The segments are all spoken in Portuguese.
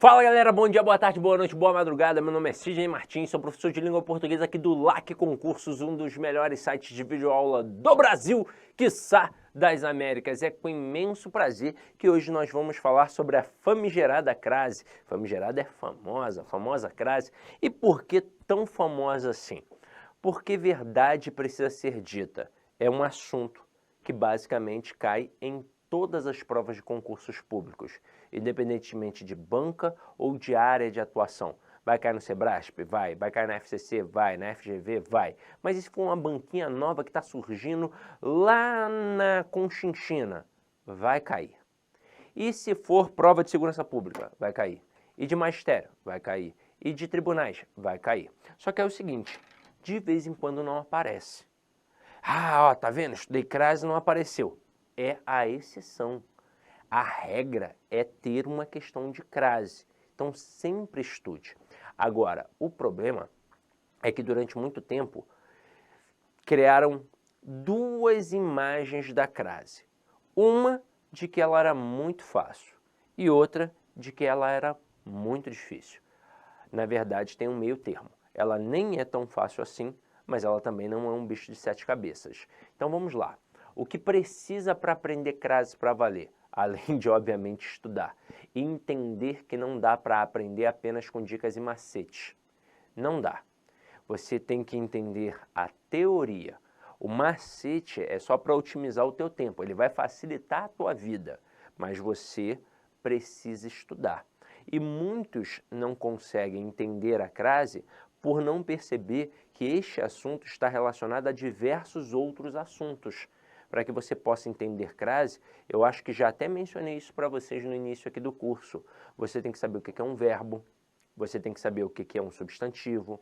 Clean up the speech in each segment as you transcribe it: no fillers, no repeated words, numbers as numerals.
Fala galera, bom dia, boa tarde, boa noite, boa madrugada. Meu nome é Sidney Martins, sou professor de língua portuguesa aqui do LAC Concursos, um dos melhores sites de videoaula do Brasil, quiçá das Américas. É com imenso prazer que hoje nós vamos falar sobre a famigerada crase. Famigerada é famosa crase. E por que tão famosa assim? Porque verdade precisa ser dita. É um assunto que basicamente cai em todas as provas de concursos públicos, independentemente de banca ou de área de atuação. Vai cair no Sebrasp? Vai. Vai cair na FCC? Vai. Na FGV? Vai. Mas e se for uma banquinha nova que está surgindo lá na Conchinchina? Vai cair. E se for prova de segurança pública? Vai cair. E de magistério? Vai cair. E de tribunais? Vai cair. Só que é o seguinte, de vez em quando não aparece. Ah, ó, tá vendo? Estudei crase e não apareceu. É a exceção. A regra é ter uma questão de crase. Então sempre estude. Agora, o problema é que durante muito tempo criaram duas imagens da crase. Uma de que ela era muito fácil e outra de que ela era muito difícil. Na verdade, tem um meio termo. Ela nem é tão fácil assim, mas ela também não é um bicho de sete cabeças. Então vamos lá. O que precisa para aprender crase para valer? Além de, obviamente, estudar. E entender que não dá para aprender apenas com dicas e macetes. Não dá. Você tem que entender a teoria. O macete é só para otimizar o teu tempo. Ele vai facilitar a tua vida. Mas você precisa estudar. E muitos não conseguem entender a crase por não perceber que este assunto está relacionado a diversos outros assuntos. Para que você possa entender crase, eu acho que já até mencionei isso para vocês no início aqui do curso. Você tem que saber o que é um verbo, você tem que saber o que é um substantivo,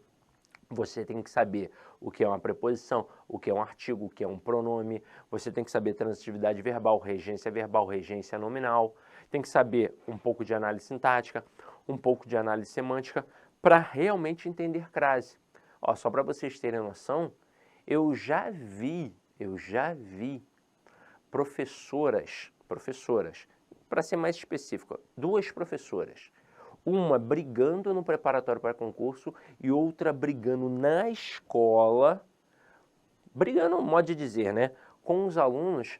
você tem que saber o que é uma preposição, o que é um artigo, o que é um pronome, você tem que saber transitividade verbal, regência nominal, tem que saber um pouco de análise sintática, um pouco de análise semântica, para realmente entender crase. Ó, só para vocês terem noção, eu já vi professoras, para ser mais específico, duas professoras, uma brigando no preparatório para concurso e outra brigando na escola, brigando, modo de dizer, né, com os alunos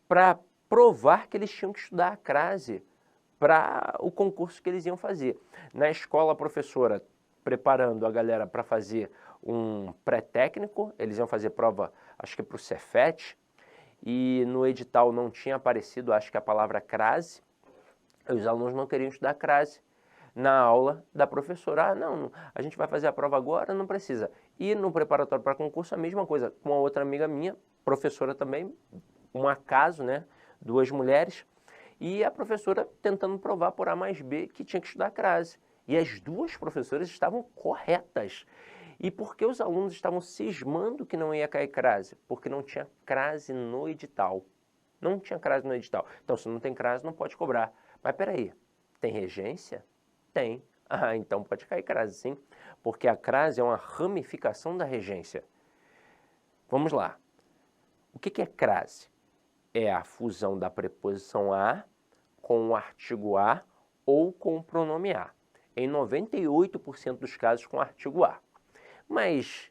para provar que eles tinham que estudar a crase para o concurso que eles iam fazer. Na escola, a professora preparando a galera para fazer um pré-técnico, eles iam fazer prova, acho que para o Cefet, e no edital não tinha aparecido, acho que a palavra crase, os alunos não queriam estudar crase. Na aula da professora, ah, não, a gente vai fazer a prova agora, não precisa. E no preparatório para concurso, a mesma coisa, com uma outra amiga minha, professora também, um acaso, né, duas mulheres, e a professora tentando provar por A mais B que tinha que estudar crase. E as duas professoras estavam corretas. E por que os alunos estavam cismando que não ia cair crase? Porque não tinha crase no edital. Não tinha crase no edital. Então, se não tem crase, não pode cobrar. Mas peraí, tem regência? Tem. Ah, então pode cair crase sim, porque a crase é uma ramificação da regência. Vamos lá. O que é crase? É a fusão da preposição a com o artigo a ou com o pronome a. Em 98% dos casos com o artigo a. Mas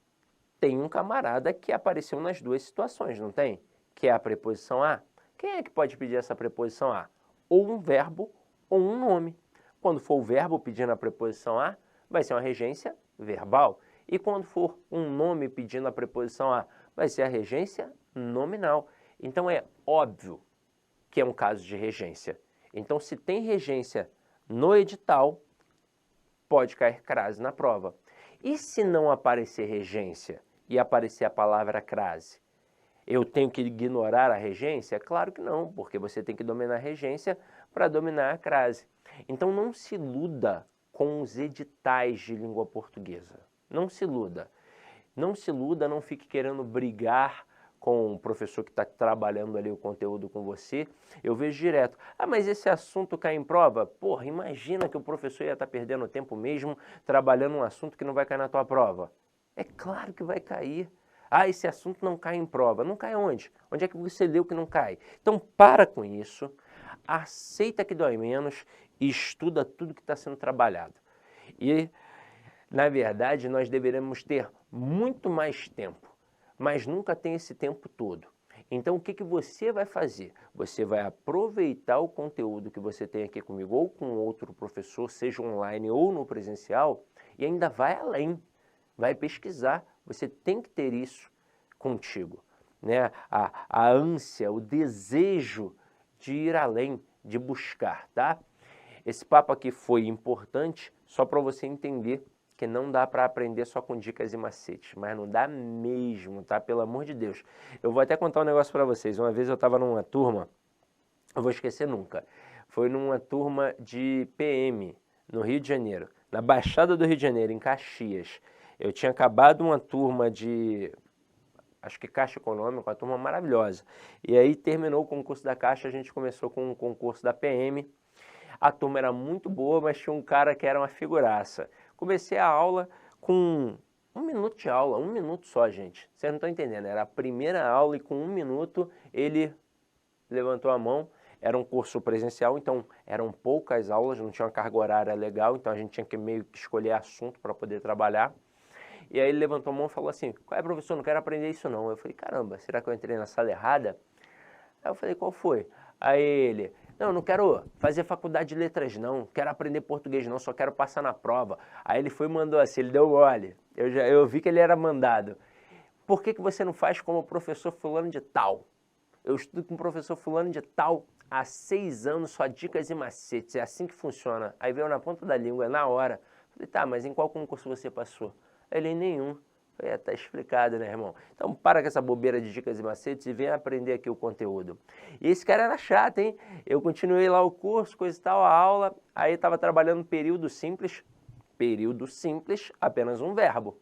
tem um camarada que apareceu nas duas situações, não tem? Que é a preposição a. Quem é que pode pedir essa preposição a? Ou um verbo ou um nome. Quando for o verbo pedindo a preposição a, vai ser uma regência verbal. E quando for um nome pedindo a preposição a, vai ser a regência nominal. Então é óbvio que é um caso de regência. Então, se tem regência no edital, pode cair crase na prova. E se não aparecer regência e aparecer a palavra crase? Eu tenho que ignorar a regência? Claro que não, porque você tem que dominar a regência para dominar a crase. Então não se iluda com os editais de língua portuguesa. Não se iluda. Não se iluda, não fique querendo brigar com o professor que está trabalhando ali o conteúdo com você. Eu vejo direto. Ah, mas esse assunto cai em prova? Porra, imagina que o professor ia estar perdendo tempo mesmo trabalhando um assunto que não vai cair na tua prova. É claro que vai cair. Ah, esse assunto não cai em prova. Não cai onde? Onde é que você leu que não cai? Então para com isso, aceita que dói menos e estuda tudo que está sendo trabalhado. E, na verdade, nós deveremos ter muito mais tempo, mas nunca tem esse tempo todo. Então, o que você vai fazer? Você vai aproveitar o conteúdo que você tem aqui comigo ou com outro professor, seja online ou no presencial, e ainda vai além, vai pesquisar. Você tem que ter isso contigo, né? A ânsia, o desejo de ir além, de buscar, tá? Esse papo aqui foi importante só para você entender que não dá para aprender só com dicas e macetes, mas não dá mesmo, tá? Pelo amor de Deus. Eu vou até contar um negócio para vocês. Uma vez eu estava numa turma, eu vou esquecer nunca, foi numa turma de PM, no Rio de Janeiro, na Baixada do Rio de Janeiro, em Caxias. Eu tinha acabado uma turma de, acho que Caixa Econômica, uma turma maravilhosa. E aí terminou o concurso da Caixa, a gente começou com um concurso da PM. A turma era muito boa, mas tinha um cara que era uma figuraça. Comecei a aula com 1 minuto de aula, 1 minuto só, gente. Vocês não estão entendendo, era a primeira aula e com 1 minuto ele levantou a mão. Era um curso presencial, então eram poucas aulas, não tinha uma carga horária legal, então a gente tinha que meio que escolher assunto para poder trabalhar. E aí ele levantou a mão e falou assim, qual é, professor, não quero aprender isso não. Eu falei, caramba, será que eu entrei na sala errada? Aí eu falei, qual foi? Aí ele, não quero fazer faculdade de letras não, quero aprender português não, só quero passar na prova. Aí ele foi e mandou assim, ele deu mole, eu vi que ele era mandado. Por que você não faz como o professor fulano de tal? Eu estudo com o professor fulano de tal há 6 anos, só dicas e macetes, é assim que funciona. Aí veio na ponta da língua, na hora. Falei, tá, mas em qual concurso você passou? Ele, em nenhum. Falei, tá explicado, né, irmão? Então para com essa bobeira de dicas e macetes e vem aprender aqui o conteúdo. E esse cara era chato, hein? Eu continuei lá o curso, coisa e tal, a aula, aí estava trabalhando período simples, apenas um verbo.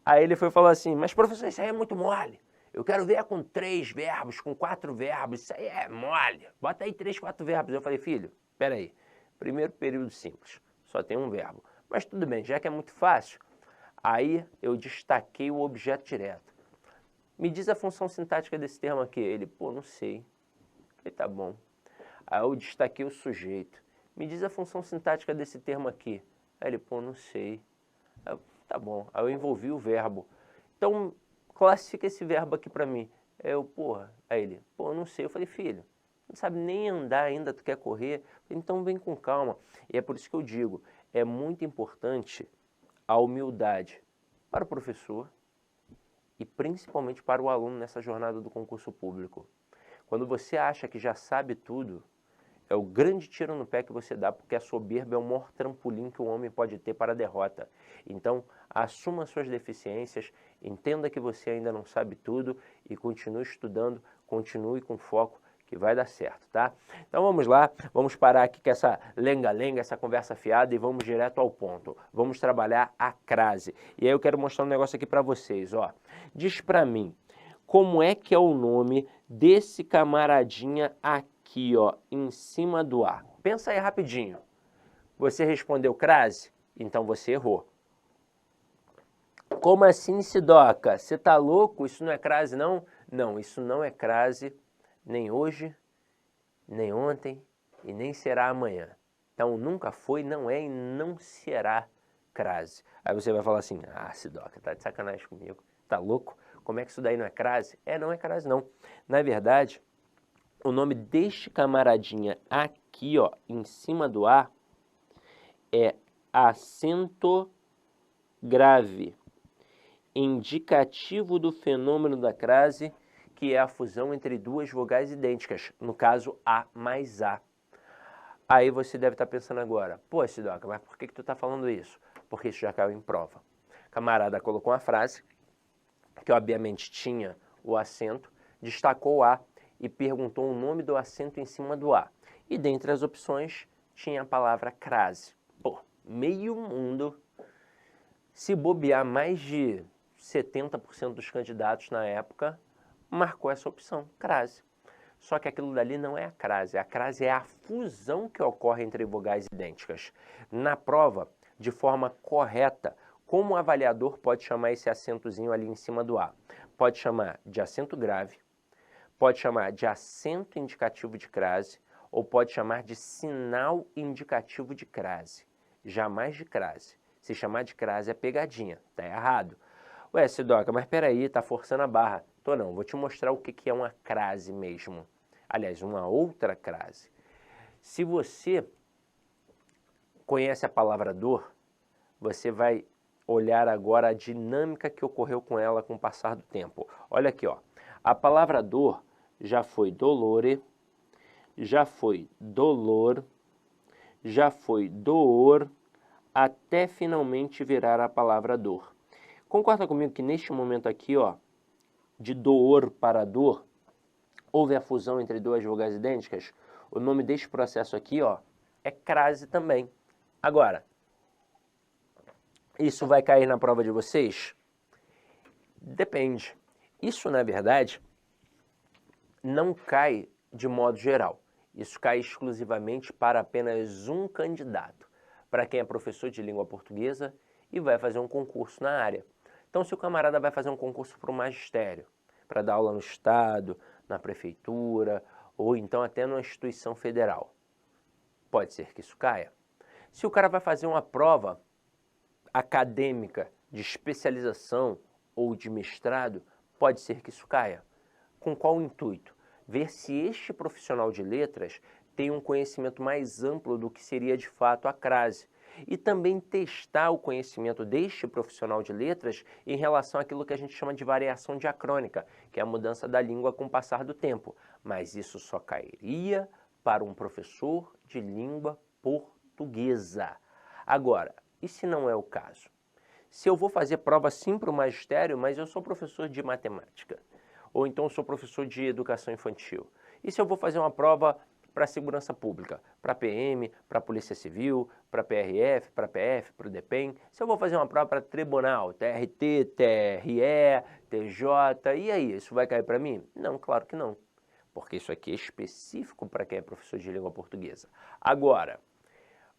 Aí ele foi e falou assim, mas professor, isso aí é muito mole. Eu quero ver com 3 verbos, com 4 verbos, isso aí é mole. Bota aí 3, 4 verbos. Eu falei, filho, peraí, primeiro período simples, só tem um verbo. Mas tudo bem, já que é muito fácil, aí eu destaquei o objeto direto. Me diz a função sintática desse termo aqui. Ele, pô, não sei. Eu falei, tá bom. Aí eu destaquei o sujeito. Me diz a função sintática desse termo aqui. Aí ele, pô, não sei. Aí eu, tá bom. Aí eu envolvi o verbo. Então, classifica esse verbo aqui para mim. Eu, porra. Aí ele, pô, não sei. Eu falei, filho, não sabe nem andar ainda, tu quer correr? Então vem com calma. E é por isso que eu digo, é muito importante a humildade para o professor e principalmente para o aluno nessa jornada do concurso público. Quando você acha que já sabe tudo, é o grande tiro no pé que você dá, porque a soberba é o maior trampolim que o homem pode ter para a derrota. Então, assuma suas deficiências, entenda que você ainda não sabe tudo e continue estudando, continue com foco, que vai dar certo, tá? Então vamos lá, vamos parar aqui com essa lenga-lenga, essa conversa fiada e vamos direto ao ponto. Vamos trabalhar a crase. E aí eu quero mostrar um negócio aqui para vocês, ó. Diz para mim, como é que é o nome desse camaradinha aqui, ó, em cima do A? Pensa aí rapidinho. Você respondeu crase? Então você errou. Como assim, Sidoca? Você tá louco? Isso não é crase, não? Não, isso não é crase, nem hoje, nem ontem e nem será amanhã. Então nunca foi, não é e não será crase. Aí você vai falar assim, ah, Sidoca, tá de sacanagem comigo, tá louco? Como é que isso daí não é crase? Não é crase não. Na verdade, o nome deste camaradinha aqui, ó, em cima do A, é acento grave, indicativo do fenômeno da crase, que é a fusão entre duas vogais idênticas, no caso A mais A. Aí você deve estar pensando agora, pô, Sidoca, mas por que tu está falando isso? Porque isso já caiu em prova. Camarada colocou uma frase, que obviamente tinha o acento, destacou o A e perguntou o nome do acento em cima do A. E dentre as opções tinha a palavra crase. Pô, meio mundo, se bobear mais de 70% dos candidatos na época, marcou essa opção, crase. Só que aquilo dali não é a crase é a fusão que ocorre entre vogais idênticas. Na prova, de forma correta, como o avaliador pode chamar esse acentozinho ali em cima do A? Pode chamar de acento grave, pode chamar de acento indicativo de crase, ou pode chamar de sinal indicativo de crase, jamais de crase. Se chamar de crase é pegadinha, tá errado. Ué, Sidoca, mas peraí, tá forçando a barra. Tô não, vou te mostrar o que é uma crase mesmo. Aliás, uma outra crase. Se você conhece a palavra dor, você vai olhar agora a dinâmica que ocorreu com ela com o passar do tempo. Olha aqui, ó. A palavra dor já foi dolore, já foi dolor, já foi door, até finalmente virar a palavra dor. Concorda comigo que neste momento aqui, ó, de door para dor, houve a fusão entre duas vogais idênticas? O nome deste processo aqui, ó, é crase também. Agora, isso vai cair na prova de vocês? Depende. Isso, na verdade, não cai de modo geral. Isso cai exclusivamente para apenas um candidato, para quem é professor de língua portuguesa e vai fazer um concurso na área. Então, se o camarada vai fazer um concurso para o magistério, para dar aula no estado, na prefeitura, ou então até numa instituição federal, pode ser que isso caia. Se o cara vai fazer uma prova acadêmica de especialização ou de mestrado, pode ser que isso caia. Com qual intuito? Ver se este profissional de letras tem um conhecimento mais amplo do que seria de fato a crase. E também testar o conhecimento deste profissional de letras em relação àquilo que a gente chama de variação diacrônica, que é a mudança da língua com o passar do tempo. Mas isso só cairia para um professor de língua portuguesa. Agora, e se não é o caso? Se eu vou fazer prova sim para o magistério, mas eu sou professor de matemática, ou então sou professor de educação infantil. E se eu vou fazer uma prova para a segurança pública, para a PM, para a Polícia Civil, para a PRF, para a PF, para o DEPEN, se eu vou fazer uma prova para tribunal, TRT, TRE, TJ, e aí, isso vai cair para mim? Não, claro que não, porque isso aqui é específico para quem é professor de língua portuguesa. Agora,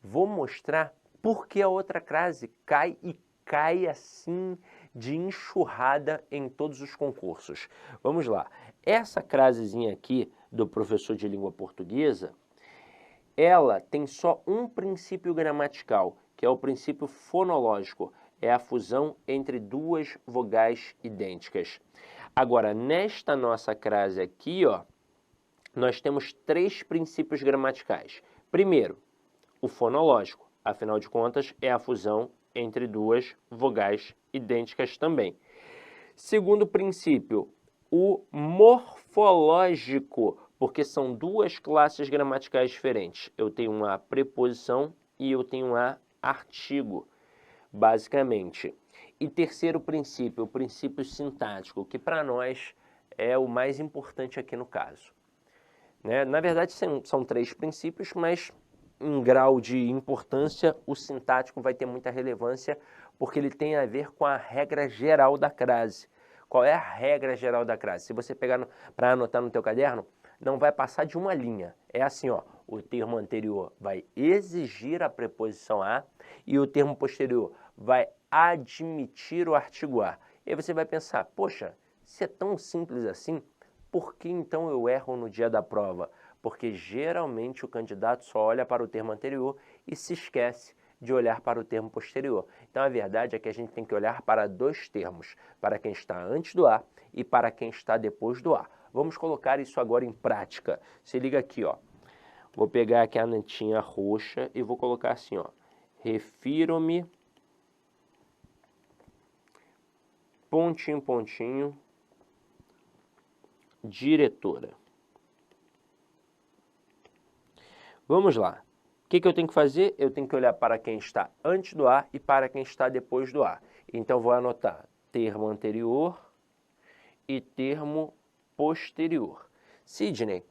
vou mostrar por que a outra crase cai e cai assim de enxurrada em todos os concursos. Vamos lá. Essa crasezinha aqui do professor de língua portuguesa, ela tem só um princípio gramatical, que é o princípio fonológico. É a fusão entre duas vogais idênticas. Agora, nesta nossa crase aqui, ó, nós temos três princípios gramaticais. Primeiro, o fonológico. Afinal de contas, é a fusão entre duas vogais idênticas também. Segundo princípio, o morfológico, porque são duas classes gramaticais diferentes. Eu tenho uma preposição e eu tenho um artigo, basicamente. E terceiro princípio, o princípio sintático, que para nós é o mais importante aqui no caso. Né? Na verdade, são três princípios, mas em grau de importância, o sintático vai ter muita relevância, porque ele tem a ver com a regra geral da crase. Qual é a regra geral da crase? Se você pegar para anotar no teu caderno, não vai passar de uma linha. É assim, ó, o termo anterior vai exigir a preposição a e o termo posterior vai admitir o artigo a. E aí você vai pensar, poxa, se é tão simples assim, por que então eu erro no dia da prova? Porque geralmente o candidato só olha para o termo anterior e se esquece de olhar para o termo posterior. Então a verdade é que a gente tem que olhar para dois termos, para quem está antes do A e para quem está depois do A. Vamos colocar isso agora em prática. Se liga aqui, ó. Vou pegar aqui a cantinha roxa e vou colocar assim, ó. Refiro-me, pontinho, pontinho, diretora. Vamos lá. O que eu tenho que fazer? Eu tenho que olhar para quem está antes do A e para quem está depois do A. Então, vou anotar termo anterior e termo posterior. Sidney,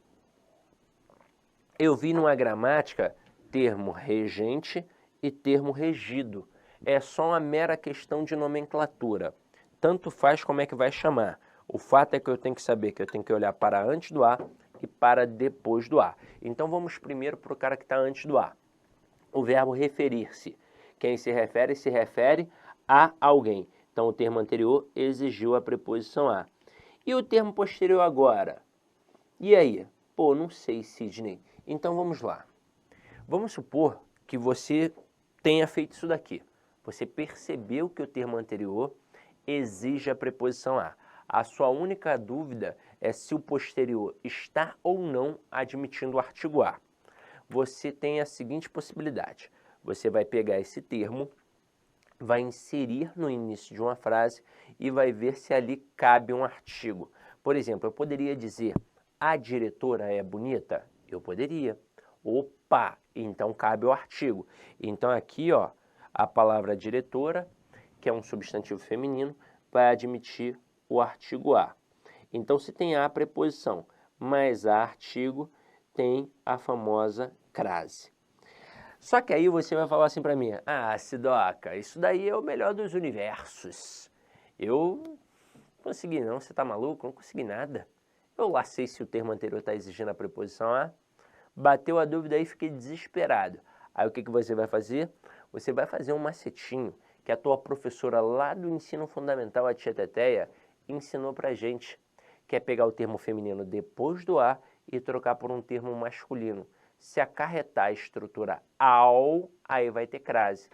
eu vi numa gramática termo regente e termo regido. É só uma mera questão de nomenclatura. Tanto faz como é que vai chamar. O fato é que eu tenho que saber que eu tenho que olhar para antes do A e para depois do A. Então vamos primeiro para o cara que está antes do A. O verbo referir-se. Quem se refere a alguém. Então o termo anterior exigiu a preposição a. E o termo posterior agora? E aí? Pô, não sei, Sidney. Então vamos lá. Vamos supor que você tenha feito isso daqui. Você percebeu que o termo anterior exige a preposição a. A sua única dúvida é se o posterior está ou não admitindo o artigo a. Você tem a seguinte possibilidade. Você vai pegar esse termo, vai inserir no início de uma frase e vai ver se ali cabe um artigo. Por exemplo, eu poderia dizer, a diretora é bonita? Eu poderia. Opa, então cabe o artigo. Então aqui, ó, a palavra diretora, que é um substantivo feminino, vai admitir o artigo a. Então, se tem a preposição mais a artigo, tem a famosa crase. Só que aí você vai falar assim para mim, ah, Sidoca, isso daí é o melhor dos universos. Eu não consegui não, você tá maluco? Não consegui nada. Eu lá sei se o termo anterior está exigindo a preposição a. Bateu a dúvida aí, fiquei desesperado. Aí o que você vai fazer? Você vai fazer um macetinho que a tua professora lá do ensino fundamental, a tia Teteia, ensinou pra gente. Que é pegar o termo feminino depois do a e trocar por um termo masculino. Se acarretar a estrutura ao, aí vai ter crase.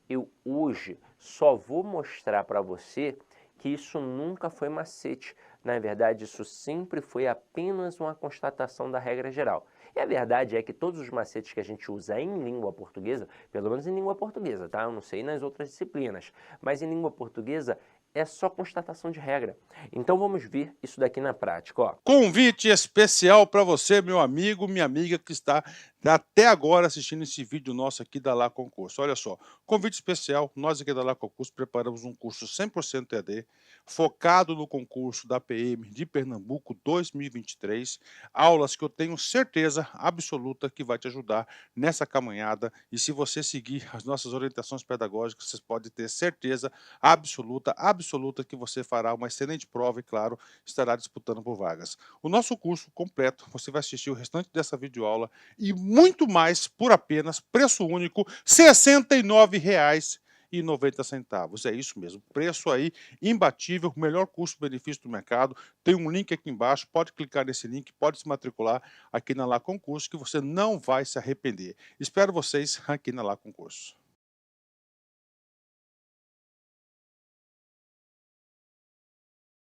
Eu hoje só vou mostrar para você que isso nunca foi macete. Na verdade, isso sempre foi apenas uma constatação da regra geral. E a verdade é que todos os macetes que a gente usa em língua portuguesa, pelo menos em língua portuguesa, tá? Eu não sei nas outras disciplinas, mas em língua portuguesa é só constatação de regra. Então vamos ver isso daqui na prática, ó. Convite especial para você, meu amigo, minha amiga que está até agora assistindo esse vídeo nosso aqui da Lá Concurso. Olha só, convite especial, nós aqui da Lá Concurso preparamos um curso 100% EAD, focado no concurso da PM de Pernambuco 2023, aulas que eu tenho certeza absoluta que vai te ajudar nessa caminhada, e se você seguir as nossas orientações pedagógicas, você pode ter certeza absoluta que você fará uma excelente prova e, claro, estará disputando por vagas. O nosso curso completo, você vai assistir o restante dessa videoaula e muito mais por apenas preço único, R$ 69,90. É isso mesmo, preço aí imbatível, melhor custo-benefício do mercado. Tem um link aqui embaixo, pode clicar nesse link, pode se matricular aqui na Lá Concurso, que você não vai se arrepender. Espero vocês aqui na Lá Concurso.